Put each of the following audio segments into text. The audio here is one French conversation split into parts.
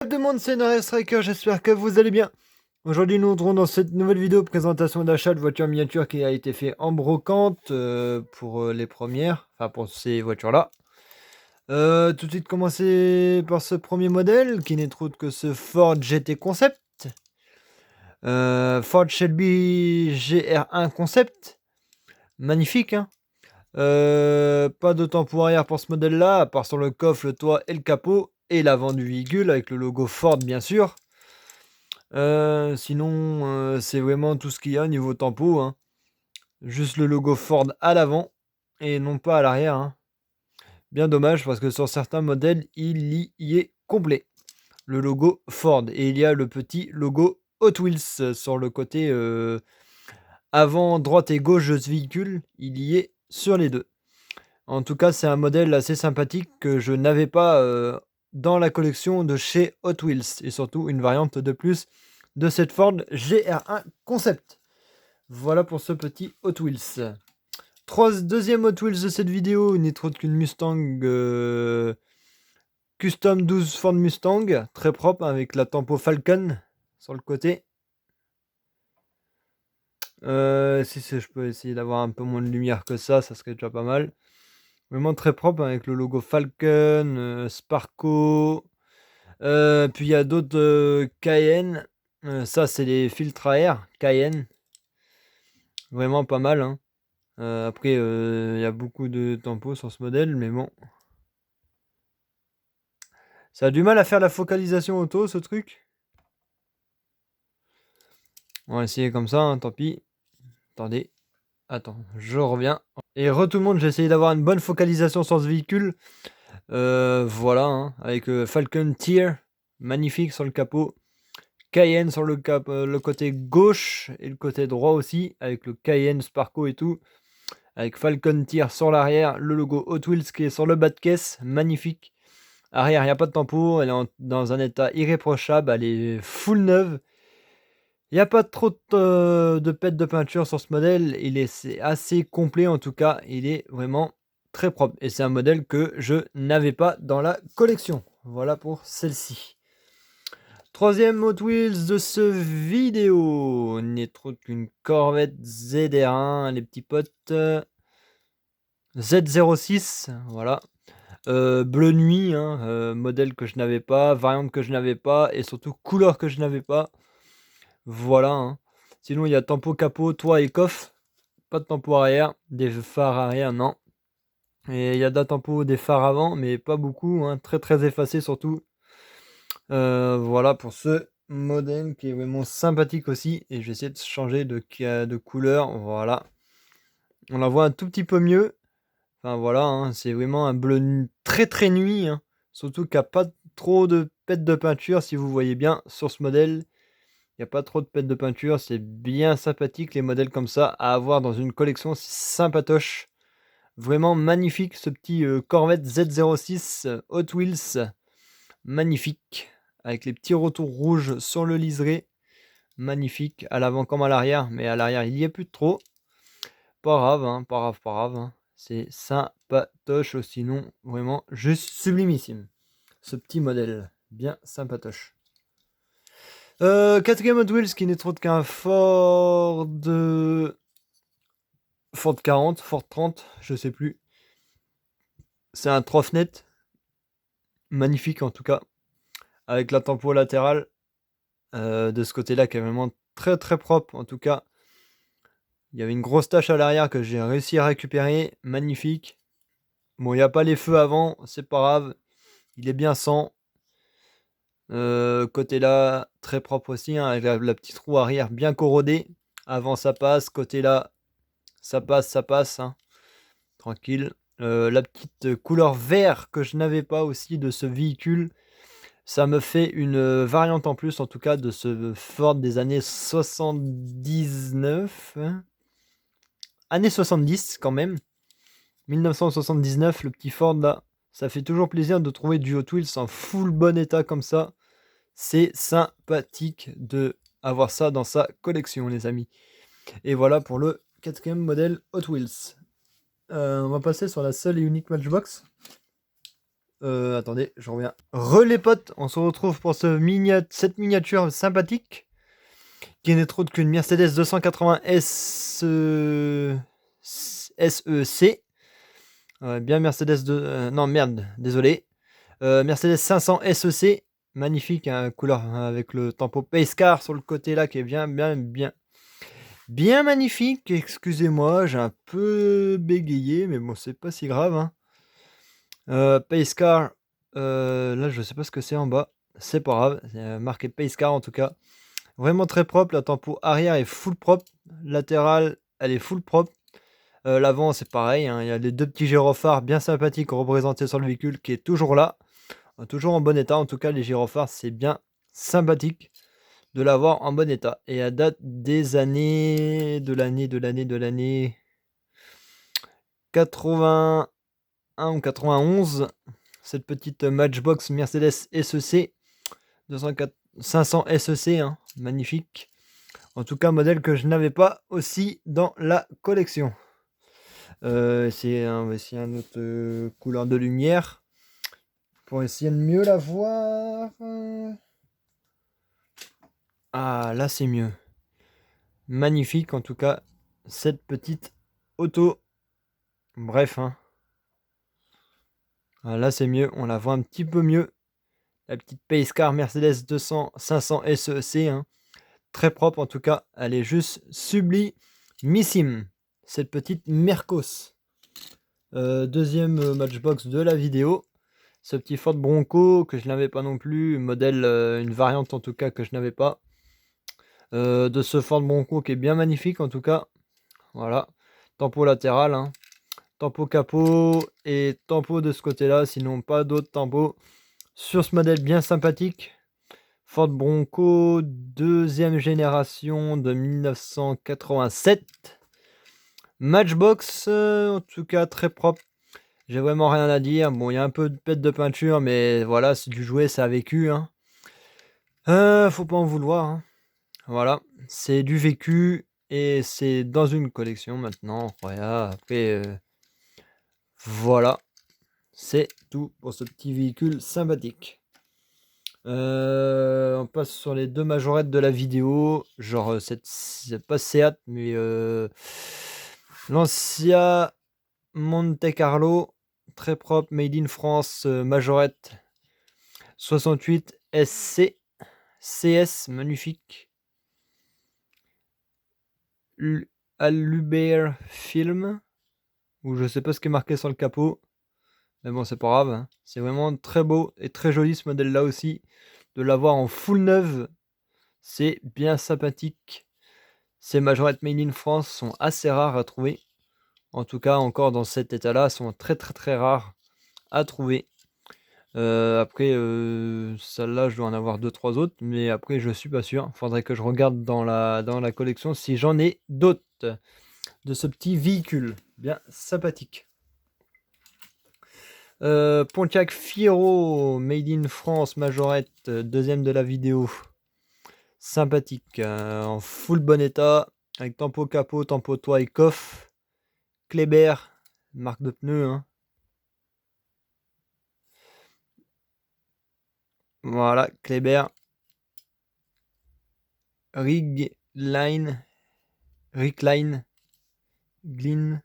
Salut tout le monde, c'est Norris Striker, j'espère que vous allez bien. Aujourd'hui, nous nous retrouvons dans cette nouvelle vidéo présentation d'achat de voitures miniatures qui a été fait en brocante pour les premières, enfin pour ces voitures-là. Tout de suite commencer par ce premier modèle qui n'est autre que ce Ford GT Concept. Ford Shelby GR1 Concept. Magnifique, hein. Pas de tempo arrière pour ce modèle-là, à part sur le coffre, le toit et le capot, et l'avant du véhicule avec le logo Ford bien sûr. Sinon, c'est vraiment tout ce qu'il y a au niveau tempo, hein. Juste le logo Ford à l'avant et non pas à l'arrière, hein. Bien dommage parce que sur certains modèles, il y est complet. Le logo Ford et il y a le petit logo Hot Wheels sur le côté avant, droite et gauche de ce véhicule. Il y est sur les deux. En tout cas, c'est un modèle assez sympathique que je n'avais pas dans la collection de chez Hot Wheels et surtout une variante de plus de cette Ford GR1 Concept. Voilà pour ce petit Hot Wheels. Deuxième Hot Wheels de cette vidéo n'est autre qu'une Mustang Custom 12 Ford Mustang, très propre avec la tempo Falcon sur le côté. Si je peux essayer d'avoir un peu moins de lumière que ça serait déjà pas mal. Vraiment très propre avec le logo Falcon, Sparco. Puis il y a d'autres Cayenne. Ça, c'est les filtres à air Cayenne. Vraiment pas mal, hein. Après, il y a beaucoup de tempos sur ce modèle, mais bon. Ça a du mal à faire la focalisation auto, ce truc. On va essayer comme ça, hein, tant pis. Attendez. Attends, je reviens. Et tout le monde, j'ai essayé d'avoir une bonne focalisation sur ce véhicule. Voilà, hein, avec Falcon Tier, magnifique sur le capot. Cayenne sur le côté gauche et le côté droit aussi, avec le Cayenne Sparco et tout. Avec Falcon Tier sur l'arrière, le logo Hot Wheels qui est sur le bas de caisse, magnifique. Arrière, il n'y a pas de tempo, elle est dans un état irréprochable, elle est full neuve. Il n'y a pas trop de pète de peinture sur ce modèle, c'est assez complet en tout cas, il est vraiment très propre. Et c'est un modèle que je n'avais pas dans la collection. Voilà pour celle-ci. Troisième Hot Wheels de ce vidéo n'est autre qu'une Corvette ZR1, les petits potes. Z06, voilà. Bleu nuit, hein, modèle que je n'avais pas, variante que je n'avais pas, et surtout couleur que je n'avais pas. Voilà, hein. Sinon, il y a tempo, capot, toit et coffre. Pas de tempo arrière, des phares arrière, non. Et il y a de la tempo, des phares avant, mais pas beaucoup, hein, très très effacé surtout. Voilà pour ce modèle qui est vraiment sympathique aussi. Et je vais essayer de changer de couleur. Voilà. On la voit un tout petit peu mieux. Enfin voilà, hein, c'est vraiment un bleu très très nuit, hein. Surtout qu'il n'y a pas trop de pète de peinture, si vous voyez bien sur ce modèle. Il n'y a pas trop de pète de peinture, c'est bien sympathique les modèles comme ça à avoir dans une collection, c'est sympatoche. Vraiment magnifique ce petit Corvette Z06 Hot Wheels. Magnifique. Avec les petits retours rouges sur le liseré. Magnifique. À l'avant comme à l'arrière. Mais à l'arrière, il y est plus de trop. Pas grave, hein, pas grave, pas grave, hein. C'est sympatoche, sinon vraiment juste sublimissime. Ce petit modèle, bien sympatoche. Quatrième Hot Wheels qui n'est autre qu'un Ford 40, Ford 30, je sais plus. C'est un Trophnet. Magnifique en tout cas. Avec la tempo latérale de ce côté-là qui est vraiment très très propre en tout cas. Il y avait une grosse tache à l'arrière que j'ai réussi à récupérer. Magnifique. Bon, il n'y a pas les feux avant, c'est pas grave. Il est bien sans. Côté là, très propre aussi, hein, avec la petite roue arrière bien corrodée. Avant ça passe, côté là, ça passe, hein, tranquille. La petite couleur vert que je n'avais pas aussi de ce véhicule. Ça me fait une variante en plus, en tout cas, de ce Ford des années 79. Hein. Années 70 quand même. 1979, le petit Ford là. Ça fait toujours plaisir de trouver du Hot Wheels en full bon état comme ça. C'est sympathique de avoir ça dans sa collection, les amis. Et voilà pour le quatrième modèle Hot Wheels. On va passer sur la seule et unique Matchbox. Attendez, je reviens. Les potes, on se retrouve pour cette miniature sympathique qui n'est autre qu'une Mercedes 280 SEC. Bien Mercedes de... non merde, désolé. Mercedes 500 SEC, magnifique, hein, couleur avec le tampon Pace Car sur le côté là qui est bien magnifique. Excusez-moi, j'ai un peu bégayé, mais bon, c'est pas si grave, hein. Pace Car, là je sais pas ce que c'est en bas, c'est pas grave, c'est marqué Pace Car en tout cas. Vraiment très propre, la tempo arrière est full propre, latérale elle est full propre. L'avant c'est pareil, hein, il y a les deux petits gyrophares bien sympathiques représentés sur le véhicule qui est toujours là, toujours en bon état. En tout cas les gyrophares c'est bien sympathique de l'avoir en bon état. Et à date des années, de l'année 81 ou 91, cette petite Matchbox Mercedes SEC 500 SEC, hein, magnifique. En tout cas, modèle que je n'avais pas aussi dans la collection. On va essayer un autre couleur de lumière pour essayer de mieux la voir. Ah, là c'est mieux. Magnifique en tout cas, cette petite auto. Bref, hein. Ah, là c'est mieux, on la voit un petit peu mieux. La petite Pace Car Mercedes 500 SEC, hein. Très propre en tout cas, elle est juste sublimissime. Cette petite Mercos. Deuxième Matchbox de la vidéo. Ce petit Ford Bronco que je n'avais pas non plus, modèle, une variante en tout cas que je n'avais pas. De ce Ford Bronco qui est bien magnifique en tout cas. Voilà, tempo latéral, hein. Tempo capot et tempo de ce côté-là, sinon pas d'autres tempos sur ce modèle bien sympathique. Ford Bronco deuxième génération de 1987. Matchbox, en tout cas très propre. J'ai vraiment rien à dire. Bon, il y a un peu de pète de peinture, mais voilà, c'est du jouet, ça a vécu, hein. Faut pas en vouloir, hein. Voilà, c'est du vécu et c'est dans une collection maintenant. Voilà, après, voilà, c'est tout pour ce petit véhicule sympathique. On passe sur les deux majorettes de la vidéo. Genre, c'est pas Seat, mais Lancia Monte Carlo, très propre, made in France, majorette 68 SC CS, magnifique. Alubert Film, ou je sais pas ce qui est marqué sur le capot, mais bon, c'est pas grave, hein. C'est vraiment très beau et très joli ce modèle là aussi. De l'avoir en full neuve, c'est bien sympathique. Ces majorettes made in France sont assez rares à trouver. En tout cas, encore dans cet état-là, sont très rares à trouver. Après, celle-là, je dois en avoir 2-3 autres, mais après, je suis pas sûr. Faudrait que je regarde dans la collection si j'en ai d'autres de ce petit véhicule bien sympathique. Pontiac Fiero, made in France, majorette, deuxième de la vidéo. Sympathique, en full bon état, avec tempo capot, tempo toit et coffre. Kléber, marque de pneus, hein. Voilà, Kléber. Rickline, Glyn.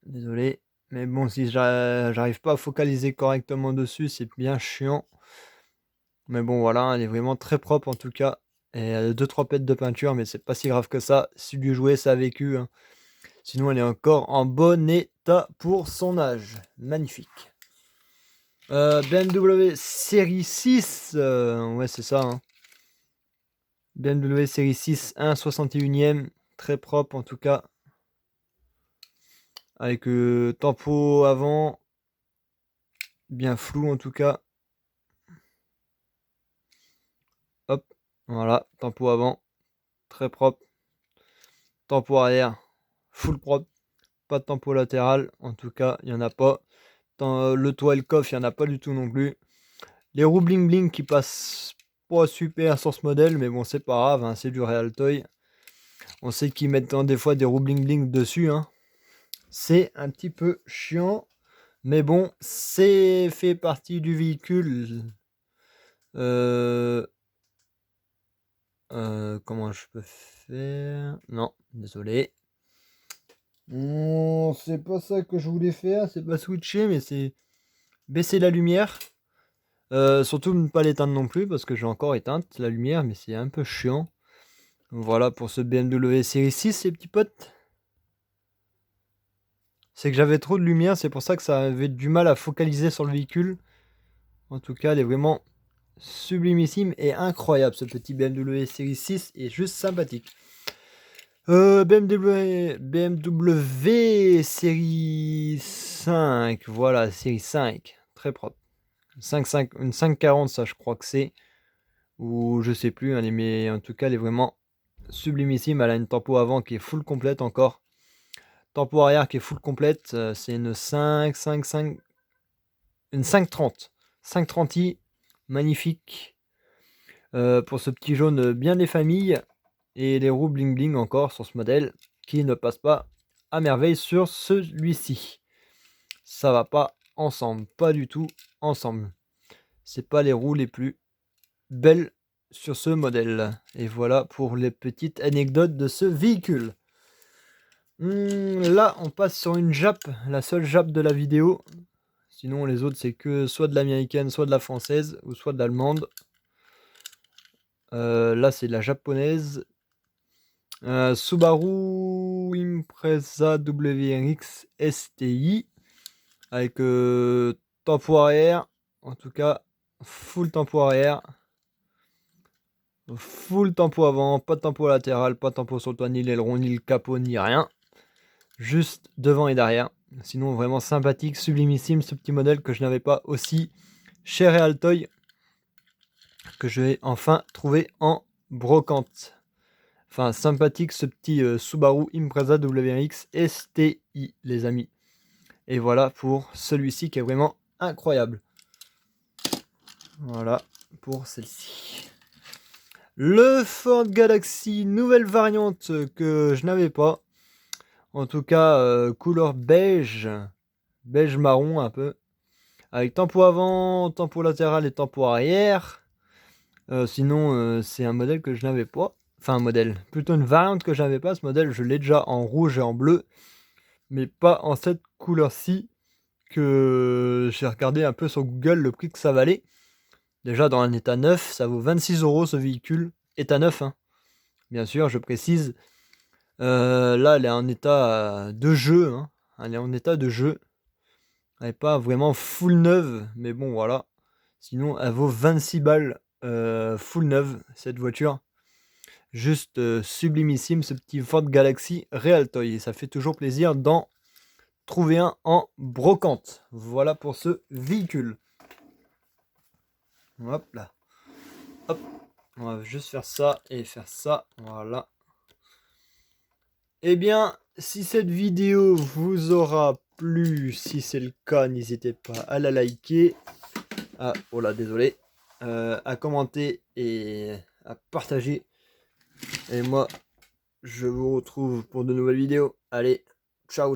Désolé, mais bon, si j'arrive pas à focaliser correctement dessus, c'est bien chiant. Mais bon, voilà, elle est vraiment très propre en tout cas. Et elle a 2-3 pètes de peinture, mais c'est pas si grave que ça. Si du jouet, ça a vécu, hein. Sinon, elle est encore en bon état pour son âge. Magnifique. BMW série 6. Ouais, c'est ça, hein. BMW série 6, 1,61e. Très propre en tout cas. Avec tempo avant. Bien flou en tout cas. Hop, voilà, tempo avant. Très propre. Tempo arrière. Full propre. Pas de tempo latéral. En tout cas, il n'y en a pas. Dans le toit et le coffre, il n'y en a pas du tout non plus. Les roues bling bling qui passent pas super sur ce modèle, mais bon, c'est pas grave, hein, c'est du Realtoy. On sait qu'ils mettent des fois des roues bling bling dessus, hein. C'est un petit peu chiant, Mais bon, c'est fait partie du véhicule. Comment je peux faire? Non, désolé. C'est pas ça que je voulais faire, c'est pas switcher, mais c'est baisser la lumière. Surtout ne pas l'éteindre non plus, parce que j'ai encore éteinte la lumière, mais c'est un peu chiant. Voilà pour ce BMW série 6, les petits potes. C'est que j'avais trop de lumière, c'est pour ça que ça avait du mal à focaliser sur le véhicule. En tout cas, elle est vraiment sublimissime et incroyable, ce petit BMW série 6 est juste sympathique. BMW série 5, voilà, série 5, très propre. 5, une 540, ça je crois que c'est, ou je sais plus, hein, mais en tout cas elle est vraiment sublimissime. Elle a une tempo avant qui est full complète encore, tempo arrière qui est full complète. C'est une 5, une 530, 530i, magnifique. Pour ce petit jaune bien des familles, et les roues bling bling encore sur ce modèle qui ne passe pas à merveille sur celui-ci. Ça va pas ensemble, pas du tout ensemble. C'est pas les roues les plus belles sur ce modèle. Et voilà pour les petites anecdotes de ce véhicule. Là, on passe sur une Jap, la seule Jap de la vidéo. Sinon, les autres, c'est que soit de l'américaine, soit de la française, ou soit de l'allemande. Là, c'est de la japonaise. Subaru Impreza WRX STI avec tempo arrière, en tout cas full tempo arrière, full tempo avant, pas de tempo latéral, pas de tempo sur le toit, ni l'aileron, ni le capot, ni rien, juste devant et derrière. Sinon vraiment sympathique, sublimissime ce petit modèle que je n'avais pas aussi chez Realtoy, que je vais enfin trouver en brocante. Enfin, sympathique ce petit Subaru Impreza WRX STI, les amis. Et voilà pour celui-ci qui est vraiment incroyable. Voilà pour celle-ci. Le Ford Galaxy, nouvelle variante que je n'avais pas. En tout cas, couleur beige. Beige marron un peu. Avec tempo avant, tempo latéral et tempo arrière. Sinon, c'est un modèle que je n'avais pas. Enfin, un modèle. Plutôt une variante que je n'avais pas. Ce modèle, je l'ai déjà en rouge et en bleu. Mais pas en cette couleur-ci. Que j'ai regardé un peu sur Google le prix que ça valait. Déjà, dans un état neuf, ça vaut 26 € ce véhicule. État neuf, hein. Bien sûr, je précise. Là, elle est en état de jeu, hein. Elle est en état de jeu. Elle n'est pas vraiment full neuve, mais bon, voilà. Sinon, elle vaut 26 balles full neuve, cette voiture. Juste sublimissime, ce petit Ford Galaxy Realtoy. Et ça fait toujours plaisir d'en trouver un en brocante. Voilà pour ce véhicule. Hop là. Hop. On va juste faire ça et faire ça. Voilà. Eh bien, si cette vidéo vous aura plu, si c'est le cas, n'hésitez pas à la liker. Ah, oh là, désolé. À commenter et à partager. Et moi, je vous retrouve pour de nouvelles vidéos. Allez, ciao.